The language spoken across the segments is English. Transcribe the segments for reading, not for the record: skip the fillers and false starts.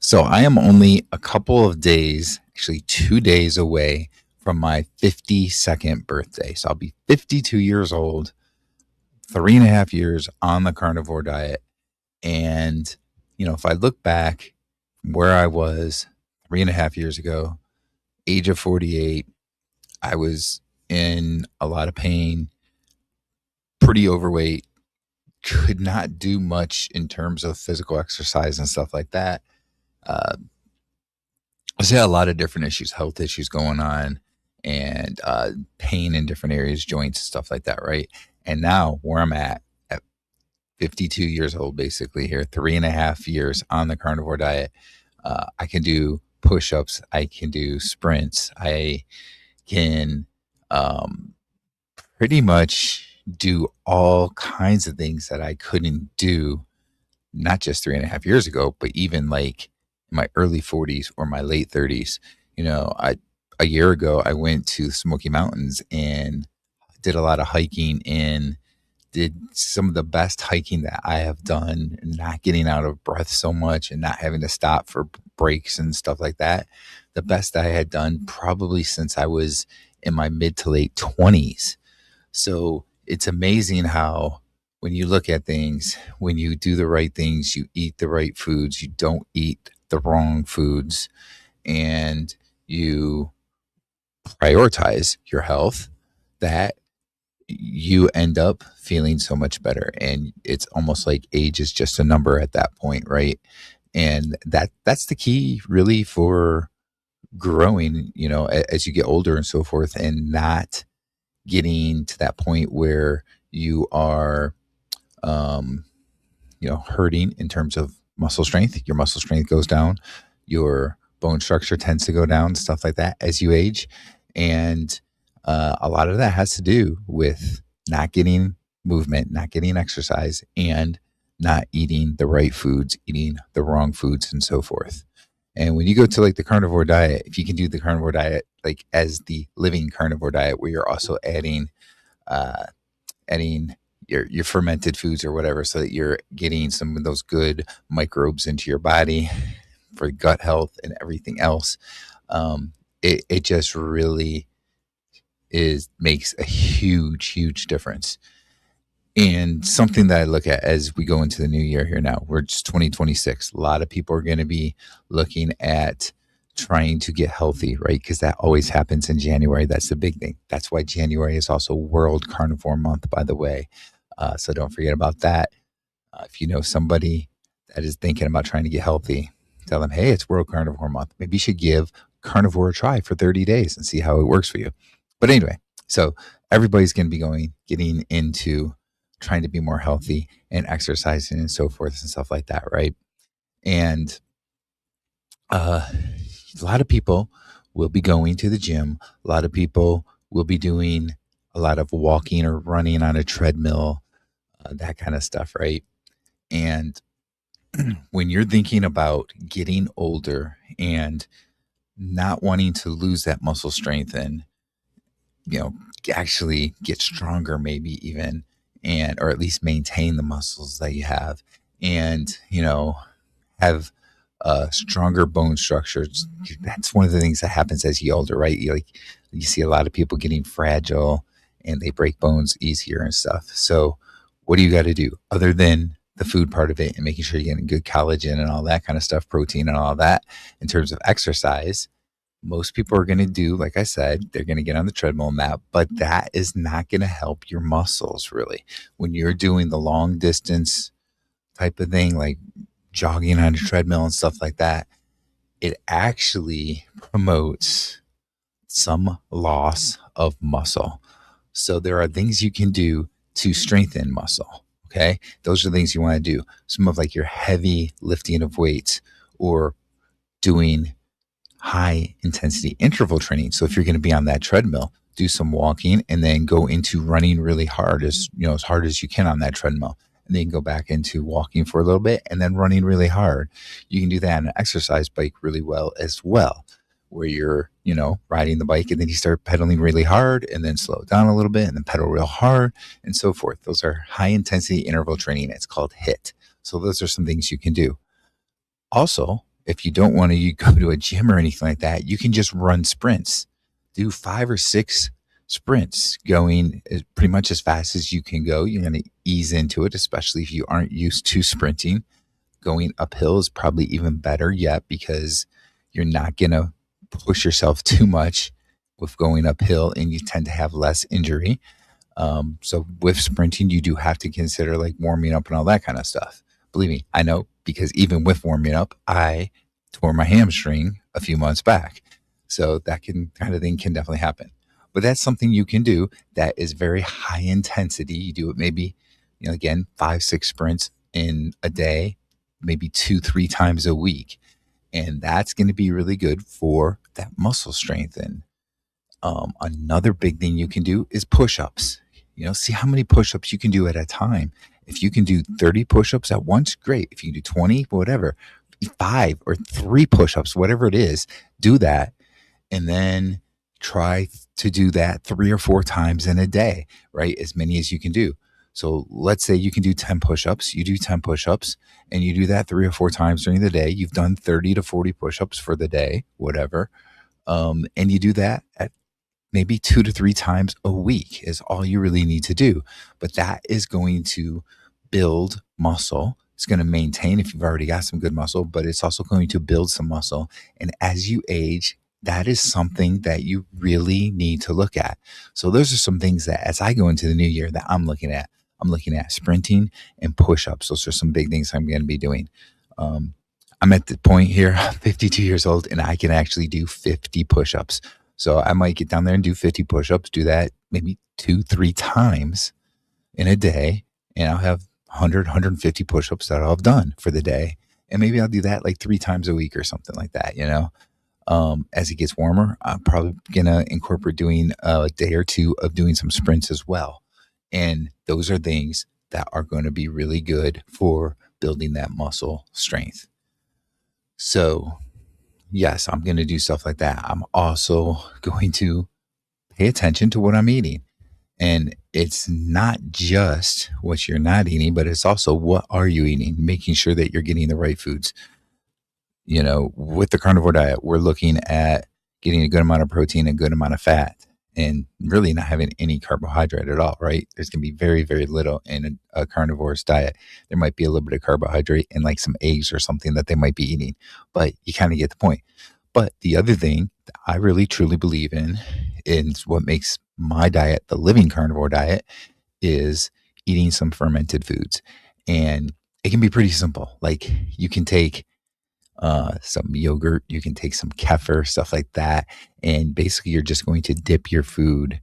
So I am only a couple of days, actually 2 days away from my 52nd birthday. So I'll be 52 years old, 3.5 years on the carnivore diet. And, if I look back where I was 3.5 years ago, age of 48, I was in a lot of pain, pretty overweight, could not do much in terms of physical exercise and stuff like that. Uh, I see a lot of different issues, health issues going on, and pain in different areas, joints, stuff like that, right? And now where I'm at 52 years old, basically here, 3.5 years on the carnivore diet, I can do push-ups, I can do sprints, I can um, pretty much do all kinds of things that I couldn't do not just 3.5 years ago, but even like in my early 40s or my late 30s. A year ago, I went to the Smoky Mountains and did a lot of hiking and did some of the best hiking that I have done, not getting out of breath so much and not having to stop for breaks and stuff like that. The best I had done probably since I was in my mid to late 20s. So it's amazing how, when you look at things, when you do the right things, you eat the right foods, you don't eat the wrong foods, and you prioritize your health, that you end up feeling so much better. And it's almost like age is just a number at that point, right? And that's the key really for growing, as you get older and so forth, and not getting to that point where you are um, hurting in terms of muscle strength. Your muscle strength goes down, your bone structure tends to go down, stuff like that as you age. And a lot of that has to do with not getting movement, not getting exercise, and not eating the right foods, eating the wrong foods, and so forth. And when you go to like the carnivore diet, if you can do the carnivore diet like as the living carnivore diet, where you're also uh, adding your fermented foods or whatever, so that you're getting some of those good microbes into your body for gut health and everything else. It just really is makes a huge difference. And something that I look at as we go into the new year here now, we're just 2026. A lot of people are going to be looking at trying to get healthy, right? Because that always happens in January. That's the big thing. That's why January is also World Carnivore Month, by the way. So don't forget about that. If you know somebody that is thinking about trying to get healthy, tell them, hey, it's World Carnivore Month. Maybe you should give carnivore a try for 30 days and see how it works for you. But anyway, so everybody's going to be getting into trying to be more healthy and exercising and so forth and stuff like that, right? And a lot of people will be going to the gym. A lot of people will be doing a lot of walking or running on a treadmill, that kind of stuff, right? And when you're thinking about getting older and not wanting to lose that muscle strength and, you know, actually get stronger, maybe even, and, or at least maintain the muscles that you have, and, have stronger bone structures. That's one of the things that happens as you get older, right? You see a lot of people getting fragile and they break bones easier and stuff. So, what do you got to do other than the food part of it and making sure you're getting good collagen and all that kind of stuff, protein and all that? In terms of exercise, most people are going to do, like I said, they're going to get on the treadmill and that, but that is not going to help your muscles really. When you're doing the long distance type of thing, like jogging on a treadmill and stuff like that, it actually promotes some loss of muscle. So there are things you can do to strengthen muscle. Okay. Those are the things you want to do. Some of like your heavy lifting of weights, or doing high intensity interval training. So if you're going to be on that treadmill, do some walking and then go into running really hard, as hard as you can on that treadmill. And then go back into walking for a little bit and then running really hard. You can do that on an exercise bike really well as well, where you're, riding the bike and then you start pedaling really hard and then slow it down a little bit and then pedal real hard and so forth. Those are high intensity interval training. It's called HIIT. So those are some things you can do. Also, if you don't want to go to a gym or anything like that, you can just run sprints. Do 5 or 6 sprints going pretty much as fast as you can go. You're going to ease into it, especially if you aren't used to sprinting. Going uphill is probably even better yet because you're not going to push yourself too much with going uphill and you tend to have less injury. So with sprinting, you do have to consider like warming up and all that kind of stuff. Believe me, I know because even with warming up, I tore my hamstring a few months back. So that can kind of thing can definitely happen. But that's something you can do that is very high intensity. You do it maybe, again, 5, 6 sprints in a day, maybe 2, 3 times a week. And that's going to be really good for that muscle strength. And another big thing you can do is push-ups. See how many push-ups you can do at a time. If you can do 30 push-ups at once, great. If you can do 20, whatever, 5 or 3 push-ups, whatever it is, do that. And then try to do that 3 or 4 times in a day, right? As many as you can do. So let's say you can do 10 push-ups. You do 10 push-ups and you do that 3 or 4 times during the day. You've done 30 to 40 push-ups for the day, whatever. And you do that at maybe 2 to 3 times a week is all you really need to do. But that is going to build muscle. It's going to maintain if you've already got some good muscle, but it's also going to build some muscle. And as you age, that is something that you really need to look at. So those are some things that as I go into the new year that I'm looking at. I'm looking at sprinting and push-ups. Those are some big things I'm going to be doing. I'm at the point here, I'm 52 years old, and I can actually do 50 push-ups. So I might get down there and do 50 push-ups, do that maybe 2, 3 times in a day, and I'll have 100, 150 push-ups that I'll have done for the day. And maybe I'll do that like 3 times a week or something like that, As it gets warmer, I'm probably going to incorporate doing a day or two of doing some sprints as well. And those are things that are going to be really good for building that muscle strength. So, yes, I'm going to do stuff like that. I'm also going to pay attention to what I'm eating. And it's not just what you're not eating, but it's also what are you eating, making sure that you're getting the right foods. With the carnivore diet, we're looking at getting a good amount of protein, a good amount of fat, and really not having any carbohydrate at all, right? There's going to be very, very little in a carnivore's diet. There might be a little bit of carbohydrate and like some eggs or something that they might be eating, but you kind of get the point. But the other thing that I really truly believe in is what makes my diet the living carnivore diet is eating some fermented foods. And it can be pretty simple. Like you can take some yogurt, you can take some kefir, stuff like that, and basically you're just going to dip your food,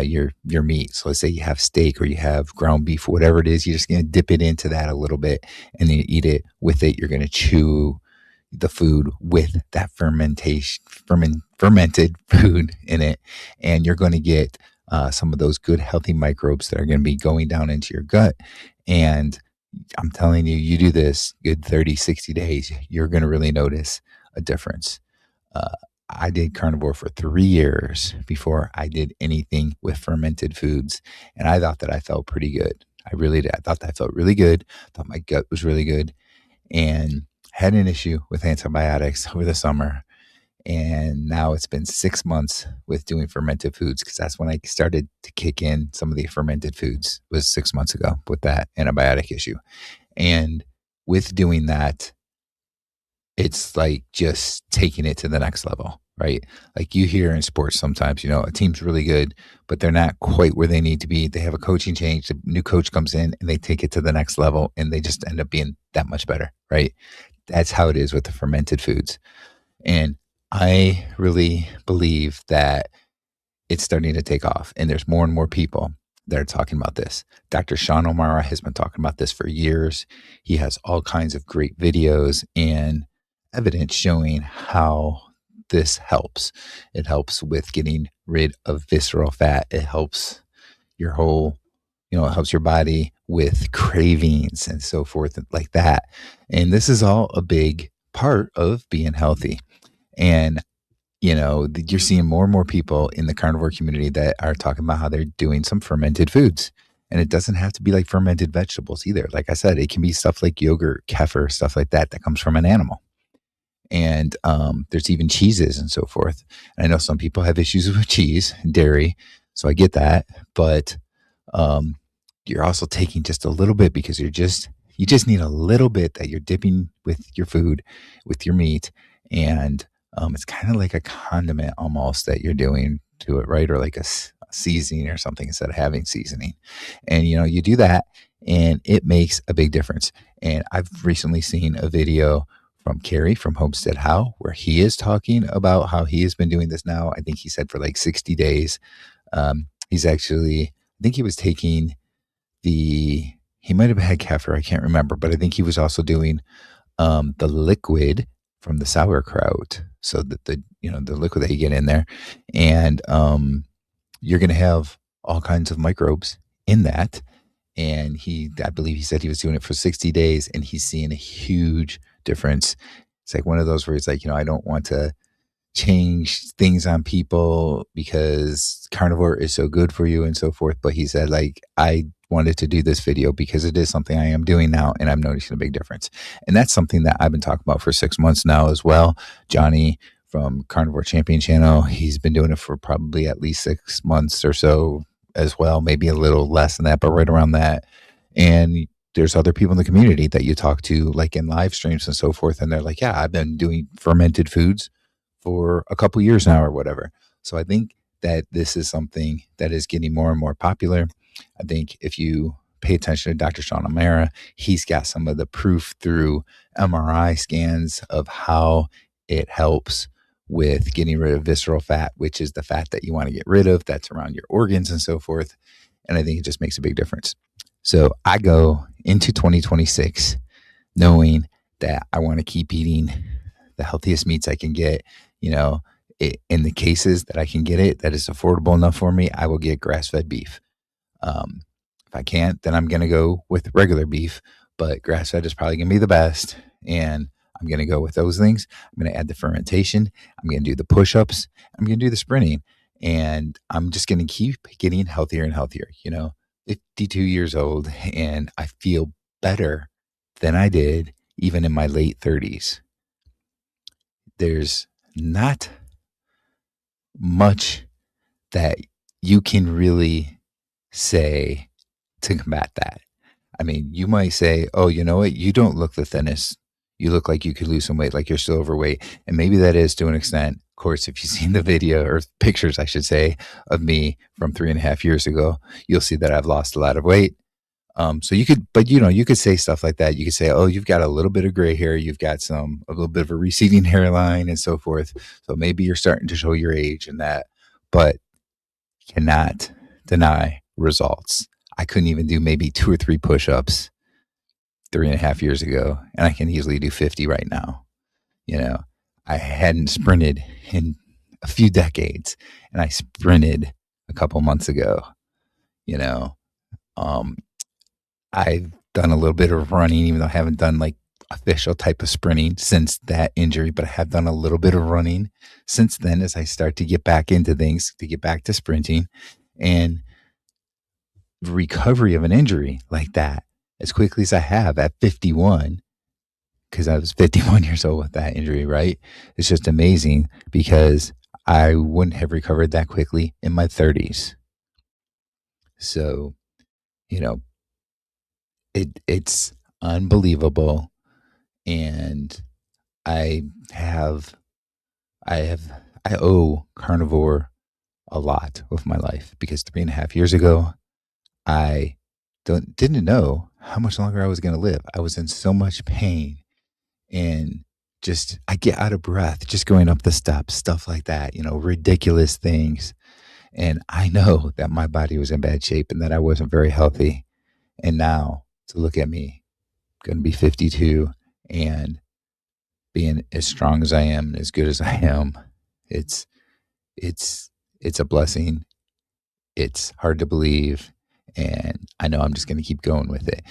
your meat. So let's say you have steak or you have ground beef, whatever it is, you're just going to dip it into that a little bit, and then you eat it with it. You're going to chew the food with that fermented food in it, and you're going to get some of those good healthy microbes that are going to be going down into your gut. And I'm telling you, you do this good 30, 60 days, you're going to really notice a difference. I did carnivore for 3 years before I did anything with fermented foods. And I thought that I felt pretty good. I really did. I thought that I felt really good. I thought my gut was really good. And had an issue with antibiotics over the summer. And now it's been 6 months with doing fermented foods because that's when I started to kick in some of the fermented foods was 6 months ago with that antibiotic issue. And with doing that, it's like just taking it to the next level, right? Like you hear in sports sometimes, a team's really good, but they're not quite where they need to be. They have a coaching change, the new coach comes in and they take it to the next level and they just end up being that much better, right? That's how it is with the fermented foods. And I really believe that it's starting to take off, and there's more and more people that are talking about this. Dr. Sean O'Mara has been talking about this for years. He has all kinds of great videos and evidence showing how this helps. It helps with getting rid of visceral fat. It helps your whole, it helps your body with cravings and so forth like that. And this is all a big part of being healthy. And you're seeing more and more people in the carnivore community that are talking about how they're doing some fermented foods. And it doesn't have to be like fermented vegetables either. Like I said, it can be stuff like yogurt, kefir, stuff like that comes from an animal. And there's even cheeses and so forth. And I know some people have issues with cheese and dairy, so I get that. But um, you're also taking just a little bit because you just need a little bit that you're dipping with your food, with your meat, and it's kind of like a condiment almost that you're doing to it, right? Or like a seasoning or something instead of having seasoning. And you do that, and it makes a big difference. And I've recently seen a video from Carrie from Homestead How, where he is talking about how he has been doing this now. I think he said for like 60 days. He's actually, I think he was taking he might have had kefir, I can't remember, but I think he was also doing the liquid from the sauerkraut. So that the liquid that you get in there. And you're going to have all kinds of microbes in that. And I believe he said he was doing it for 60 days and he's seeing a huge difference. It's like one of those where it's like, I don't want to change things on people because carnivore is so good for you and so forth. But he said, like, I wanted to do this video because it is something I am doing now and I'm noticing a big difference. And that's something that I've been talking about for 6 months now as well. Johnny from Carnivore Champion channel, he's been doing it for probably at least 6 months or so as well, maybe a little less than that, but right around that. And there's other people in the community that you talk to, like in live streams and so forth, and they're like, yeah, I've been doing fermented foods for a couple years now or whatever. So I think that this is something that is getting more and more popular. I think if you pay attention to Dr. Sean O'Mara, he's got some of the proof through MRI scans of how it helps with getting rid of visceral fat, which is the fat that you want to get rid of that's around your organs and so forth. And I think it just makes a big difference. So I go into 2026 knowing that I want to keep eating the healthiest meats I can get. In the cases that I can get it, that is affordable enough for me, I will get grass-fed beef. If I can't, then I'm going to go with regular beef, but grass-fed is probably going to be the best. And I'm going to go with those things. I'm going to add the fermentation. I'm going to do the push-ups. I'm going to do the sprinting. And I'm just going to keep getting healthier and healthier. 52 years old, and I feel better than I did even in my late 30s. There's not much that you can really say to combat that. I mean, you might say, oh, you know what? You don't look the thinnest. You look like you could lose some weight, like you're still overweight. And maybe that is to an extent. Of course, if you've seen the video or pictures, I should say, of me from 3.5 years ago, you'll see that I've lost a lot of weight. So you could, but you could say stuff like that. You could say, oh, you've got a little bit of gray hair. You've got a little bit of a receding hairline and so forth. So maybe you're starting to show your age and that, but cannot deny results. I couldn't even do maybe 2 or 3 push-ups 3.5 years ago, and I can easily do 50 right now. I hadn't sprinted in a few decades, and I sprinted a couple months ago. I've done a little bit of running, even though I haven't done like official type of sprinting since that injury, but I have done a little bit of running since then as I start to get back into things, to get back to sprinting. And recovery of an injury like that as quickly as I have at 51, because I was 51 years old with that injury, right? It's just amazing because I wouldn't have recovered that quickly in my 30s. So, it's unbelievable. And I owe Carnivore a lot with my life because 3.5 years ago, I didn't know how much longer I was going to live. I was in so much pain and I get out of breath just going up the steps, stuff like that, ridiculous things. And I know that my body was in bad shape and that I wasn't very healthy. And now to look at me, going to be 52 and being as strong as I am and as good as I am, it's a blessing. It's hard to believe. And I know I'm just going to keep going with it.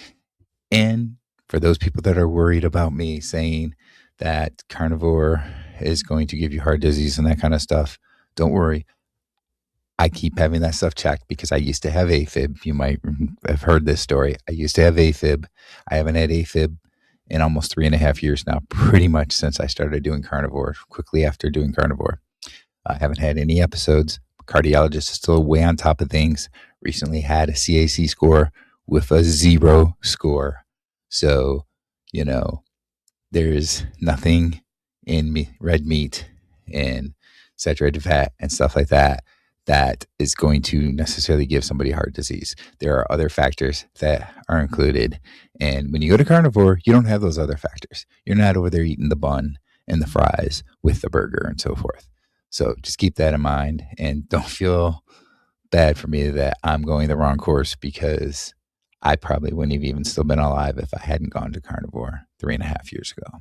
And for those people that are worried about me saying that carnivore is going to give you heart disease and that kind of stuff, don't worry. I keep having that stuff checked because I used to have AFib. You might have heard this story. I used to have AFib. I haven't had AFib in almost 3.5 years now, pretty much since I started doing carnivore, quickly after doing carnivore. I haven't had any episodes. Cardiologist is still way on top of things. Recently had a CAC score with a 0 score. So, you know, there's nothing in red meat and saturated fat and stuff like that that is going to necessarily give somebody heart disease. There are other factors that are included. And when you go to carnivore, you don't have those other factors. You're not over there eating the bun and the fries with the burger and so forth. So just keep that in mind and don't feel bad for me that I'm going the wrong course, because I probably wouldn't have even still been alive if I hadn't gone to carnivore 3.5 years ago.